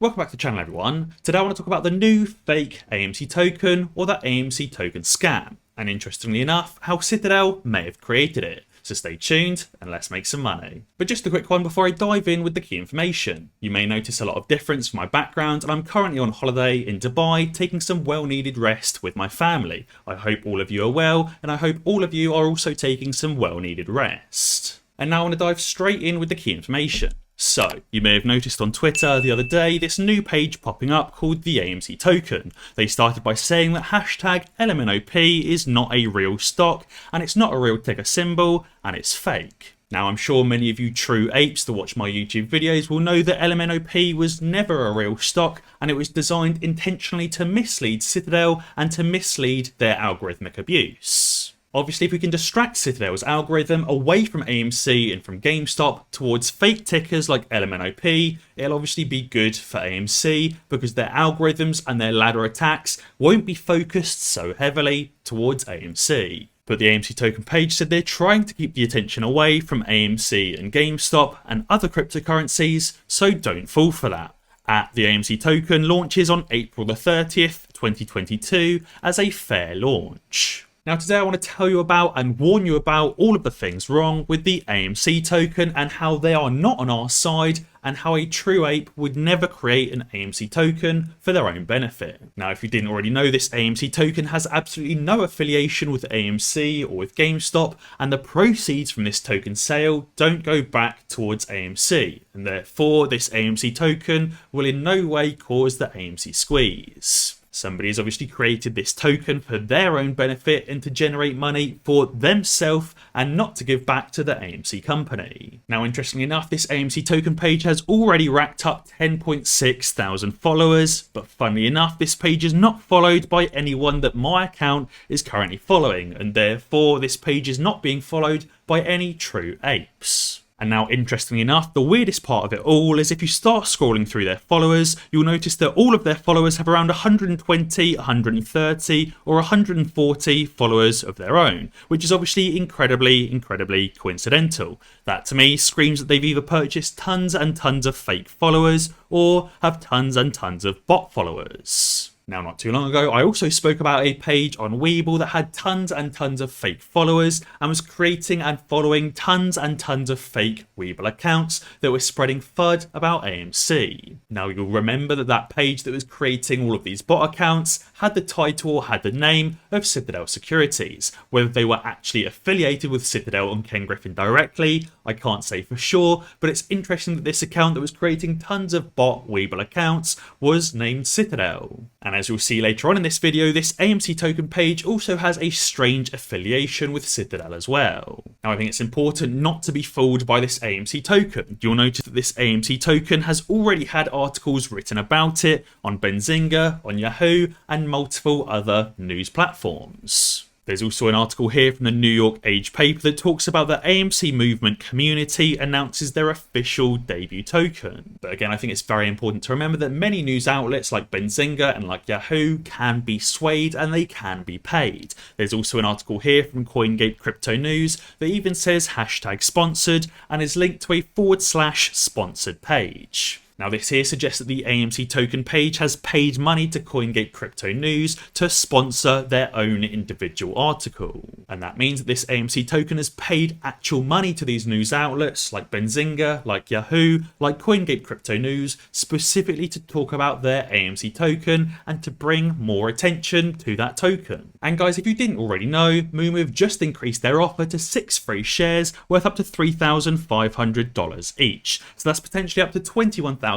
Welcome back to the channel, everyone. Today I want to talk about the new fake AMC token, or the AMC token scam, and interestingly enough, how Citadel may have created it. So stay tuned and let's make some money. But just a quick one before I dive in with the key information. You may notice a lot of difference from my background, and I'm currently on holiday in Dubai taking some well-needed rest with my family. I hope all of you are well, and I hope all of you are also taking some well-needed rest. And now I want to dive straight in with the key information. So, you may have noticed on Twitter the other day this new page popping up called the AMC token. They started by saying that hashtag LMNOP is not a real stock, and it's not a real ticker symbol, and it's fake. Now, I'm sure many of you true apes that watch my YouTube videos will know that LMNOP was never a real stock, and it was designed intentionally to mislead Citadel and to mislead their algorithmic abuse. Obviously, if we can distract Citadel's algorithm away from AMC and from GameStop towards fake tickers like LMNOP, it'll obviously be good for AMC because their algorithms and their ladder attacks won't be focused so heavily towards AMC. But the AMC token page said they're trying to keep the attention away from AMC and GameStop and other cryptocurrencies, so don't fall for that. The AMC token launches on April the 30th, 2022 as a fair launch. Now today I want to tell you about and warn you about all of the things wrong with the AMC token and how they are not on our side, and how a true ape would never create an AMC token for their own benefit. Now if you didn't already know, this AMC token has absolutely no affiliation with AMC or with GameStop, and the proceeds from this token sale don't go back towards AMC, and therefore this AMC token will in no way cause the AMC squeeze. Somebody has obviously created this token for their own benefit and to generate money for themselves and not to give back to the AMC company. Now, interestingly enough, this AMC token page has already racked up 10.6 thousand followers, but funnily enough, this page is not followed by anyone that my account is currently following, and therefore this page is not being followed by any true apes. And now, interestingly enough, the weirdest part of it all is if you start scrolling through their followers, you'll notice that all of their followers have around 120, 130 or 140 followers of their own, which is obviously incredibly coincidental. That to me screams that they've either purchased tons and tons of fake followers or have tons and tons of bot followers. Now, not too long ago, I also spoke about a page on Webull that had tons and tons of fake followers and was creating and following tons and tons of fake Webull accounts that were spreading FUD about AMC. Now, you'll remember that that page that was creating all of these bot accounts had the title or had the name of Citadel Securities. Whether they were actually affiliated with Citadel and Ken Griffin directly, I can't say for sure, but it's interesting that this account that was creating tons of bot Webull accounts was named Citadel. And as you'll see later on in this video, this AMC token page also has a strange affiliation with Citadel as well. Now, I think it's important not to be fooled by this AMC token. You'll notice that this AMC token has already had articles written about it on Benzinga, on Yahoo, and multiple other news platforms. There's also an article here from the New York Age paper that talks about the AMC movement community announces their official debut token. But again, I think it's very important to remember that many news outlets like Benzinga and like Yahoo can be swayed and they can be paid. There's also an article here from CoinGate Crypto News that even says hashtag sponsored and is linked to a /sponsored page. Now, this here suggests that the AMC token page has paid money to CoinGate Crypto News to sponsor their own individual article. And that means that this AMC token has paid actual money to these news outlets like Benzinga, like Yahoo, like CoinGate Crypto News, specifically to talk about their AMC token and to bring more attention to that token. And guys, if you didn't already know, Moomoo have just increased their offer to 6 free shares worth up to $3,500 each. So that's potentially up to $21,000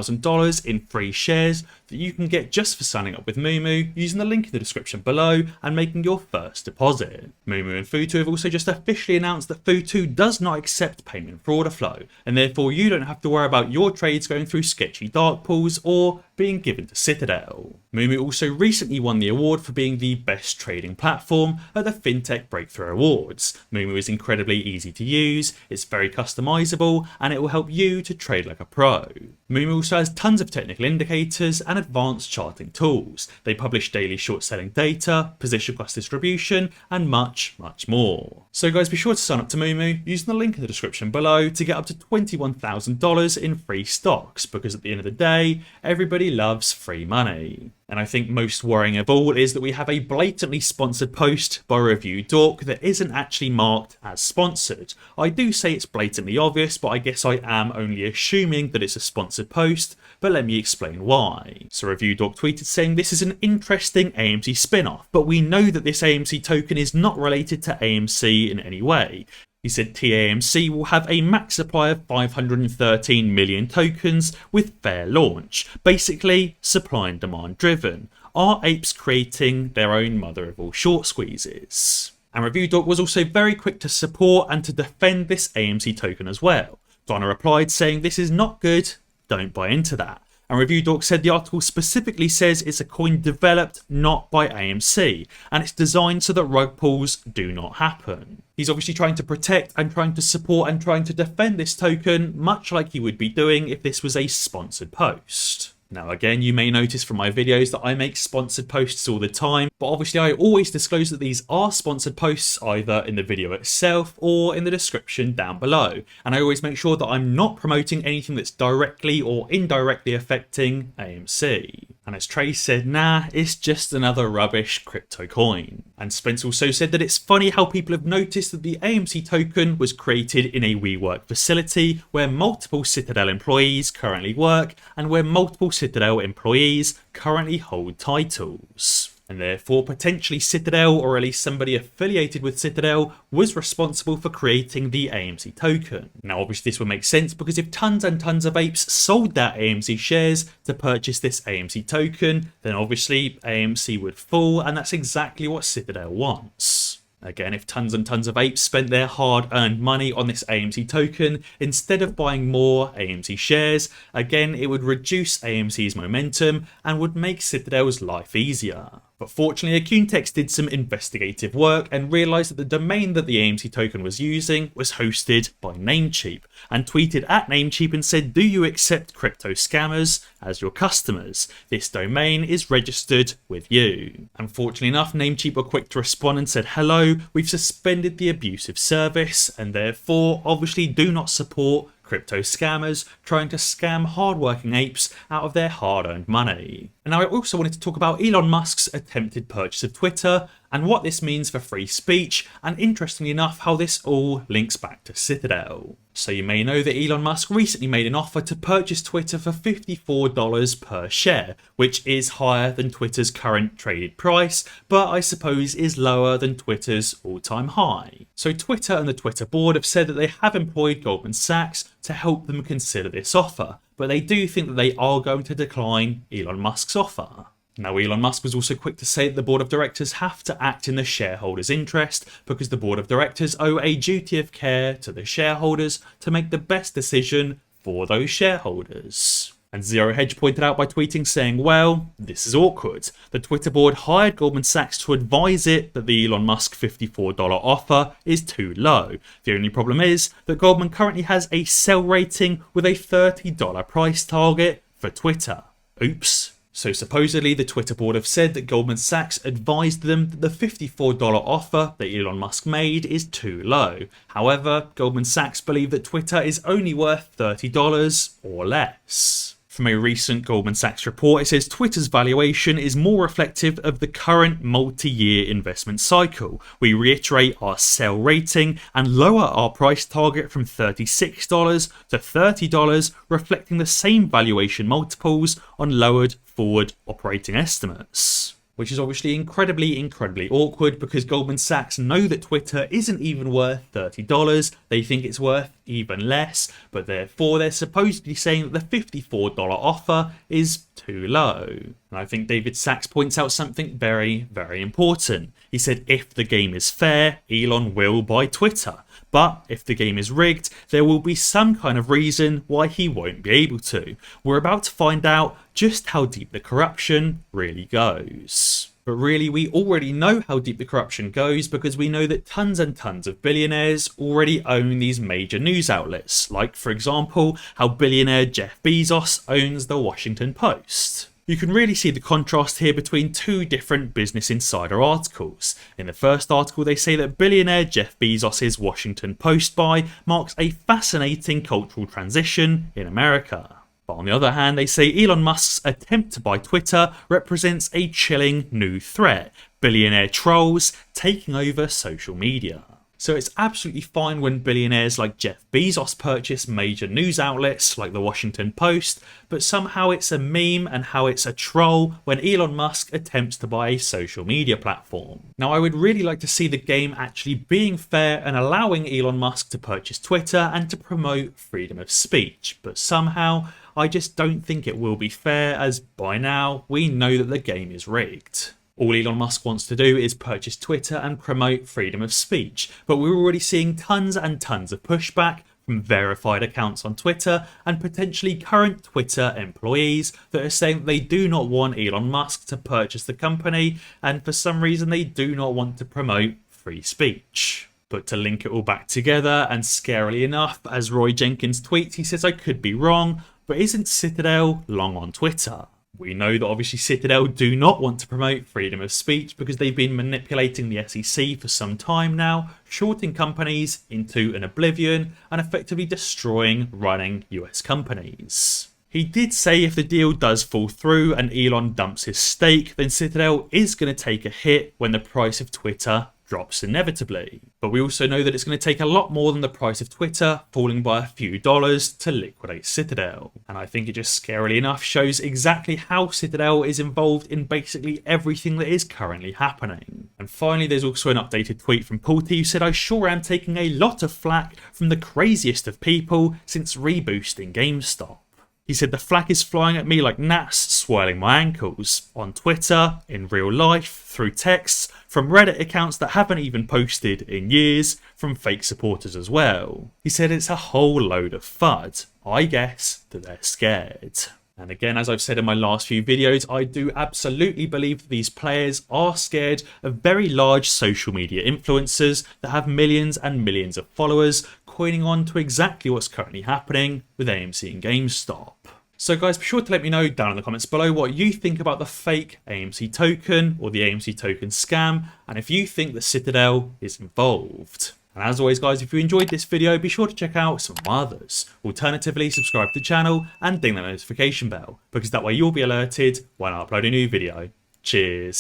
in free shares that you can get just for signing up with Moomoo using the link in the description below and making your first deposit. Moomoo and Futu have also just officially announced that Futu does not accept payment for order flow, and therefore you don't have to worry about your trades going through sketchy dark pools or being given to Citadel. Moomoo also recently won the award for being the best trading platform at the FinTech Breakthrough Awards. Moomoo is incredibly easy to use, it's very customizable, and it will help you to trade like a pro. Moomoo also has tons of technical indicators and advanced charting tools. They publish daily short selling data, position cost distribution, and much more. So guys, be sure to sign up to Moomoo using the link in the description below to get up to $21,000 in free stocks, because at the end of the day, everybody loves free money. And I think most worrying of all is that we have a blatantly sponsored post by Review Dork that isn't actually marked as sponsored. I do say it's blatantly obvious, but I guess I am only assuming that it's a sponsored post, but let me explain why. So Review Dork tweeted saying this is an interesting AMC spin-off, but we know that this AMC token is not related to AMC in any way. He said TAMC will have a max supply of 513 million tokens with fair launch. Basically, supply and demand driven. Are apes creating their own mother of all short squeezes? And Review Dork was also very quick to support and to defend this AMC token as well. Donna replied saying this is not good, don't buy into that. And Review Dork said the article specifically says it's a coin developed not by AMC and it's designed so that rug pulls do not happen. He's obviously trying to protect and trying to support and trying to defend this token, much like he would be doing if this was a sponsored post. Now again, you may notice from my videos that I make sponsored posts all the time, but obviously I always disclose that these are sponsored posts either in the video itself or in the description down below. And I always make sure that I'm not promoting anything that's directly or indirectly affecting AMC. And as Trey said, nah, it's just another rubbish crypto coin. And Spence also said that it's funny how people have noticed that the AMC token was created in a WeWork facility where multiple Citadel employees currently work and where multiple Citadel employees currently hold titles. And therefore potentially Citadel, or at least somebody affiliated with Citadel, was responsible for creating the AMC token. Now obviously this would make sense because if tons and tons of apes sold their AMC shares to purchase this AMC token, then obviously AMC would fall, and that's exactly what Citadel wants. Again, if tons and tons of apes spent their hard-earned money on this AMC token, instead of buying more AMC shares, again, it would reduce AMC's momentum and would make Citadel's life easier. But fortunately, Akuntex did some investigative work and realised that the domain that the AMC token was using was hosted by Namecheap, and tweeted at Namecheap and said, "Do you accept crypto scammers as your customers? This domain is registered with you." Unfortunately enough, Namecheap were quick to respond and said, "Hello, we've suspended the abusive service and therefore obviously do not support crypto scammers trying to scam hardworking apes out of their hard-earned money." And now I also wanted to talk about Elon Musk's attempted purchase of Twitter and what this means for free speech, and interestingly enough how this all links back to Citadel. So you may know that Elon Musk recently made an offer to purchase Twitter for $54 per share, which is higher than Twitter's current traded price, but I suppose is lower than Twitter's all-time high. So Twitter and the Twitter board have said that they have employed Goldman Sachs to help them consider this offer, but they do think that they are going to decline Elon Musk's offer. Now, Elon Musk was also quick to say that the board of directors have to act in the shareholders' interest because the board of directors owe a duty of care to the shareholders to make the best decision for those shareholders. And Zero Hedge pointed out by tweeting saying, well, this is awkward. The Twitter board hired Goldman Sachs to advise it that the Elon Musk $54 offer is too low. The only problem is that Goldman currently has a sell rating with a $30 price target for Twitter. Oops. So supposedly the Twitter board have said that Goldman Sachs advised them that the $54 offer that Elon Musk made is too low. However, Goldman Sachs believe that Twitter is only worth $30 or less. From a recent Goldman Sachs report, it says Twitter's valuation is more reflective of the current multi-year investment cycle. We reiterate our sell rating and lower our price target from $36 to $30, reflecting the same valuation multiples on lowered forward operating estimates. Which is obviously incredibly awkward because Goldman Sachs know that Twitter isn't even worth $30, they think it's worth even less, but therefore they're supposedly saying that the $54 offer is too low. And I think David Sachs points out something very important. He said if the game is fair, Elon will buy Twitter. But if the game is rigged, there will be some kind of reason why he won't be able to. We're about to find out just how deep the corruption really goes. But really, we already know how deep the corruption goes because we know that tons and tons of billionaires already own these major news outlets, like for example, how billionaire Jeff Bezos owns the Washington Post. You can really see the contrast here between two different Business Insider articles. In the first article, they say that billionaire Jeff Bezos' Washington Post buy marks a fascinating cultural transition in America. But on the other hand, they say Elon Musk's attempt to buy Twitter represents a chilling new threat: billionaire trolls taking over social media. So it's absolutely fine when billionaires like Jeff Bezos purchase major news outlets like the Washington Post, but somehow it's a meme and how it's a troll when Elon Musk attempts to buy a social media platform. Now, I would really like to see the game actually being fair and allowing Elon Musk to purchase Twitter and to promote freedom of speech, but somehow I just don't think it will be fair, as by now we know that the game is rigged. All Elon Musk wants to do is purchase Twitter and promote freedom of speech, but we're already seeing tons and tons of pushback from verified accounts on Twitter and potentially current Twitter employees that are saying that they do not want Elon Musk to purchase the company, and for some reason they do not want to promote free speech. But to link it all back together, and scarily enough, as Roy Jenkins tweets, he says, "I could be wrong, but isn't Citadel long on Twitter?" We know that obviously Citadel do not want to promote freedom of speech because they've been manipulating the SEC for some time now, shorting companies into an oblivion and effectively destroying running US companies. He did say if the deal does fall through and Elon dumps his stake, then Citadel is going to take a hit when the price of Twitter drops inevitably. But we also know that it's going to take a lot more than the price of Twitter falling by a few dollars to liquidate Citadel. And I think it just scarily enough shows exactly how Citadel is involved in basically everything that is currently happening. And finally, there's also an updated tweet from Paulty who said, "I sure am taking a lot of flack from the craziest of people since reboosting GameStop." He said the flack is flying at me like gnats swirling my ankles. On Twitter, in real life, through texts, from Reddit accounts that haven't even posted in years, from fake supporters as well. He said it's a whole load of FUD. I guess that they're scared. And again, as I've said in my last few videos, I do absolutely believe that these players are scared of very large social media influencers that have millions and millions of followers, coining on to exactly what's currently happening with AMC and GameStop. So guys, be sure to let me know down in the comments below what you think about the fake AMC token or the AMC token scam, and if you think that Citadel is involved. And as always guys, if you enjoyed this video, be sure to check out some of my others. Alternatively, subscribe to the channel and ding that notification bell, because that way you'll be alerted when I upload a new video. Cheers.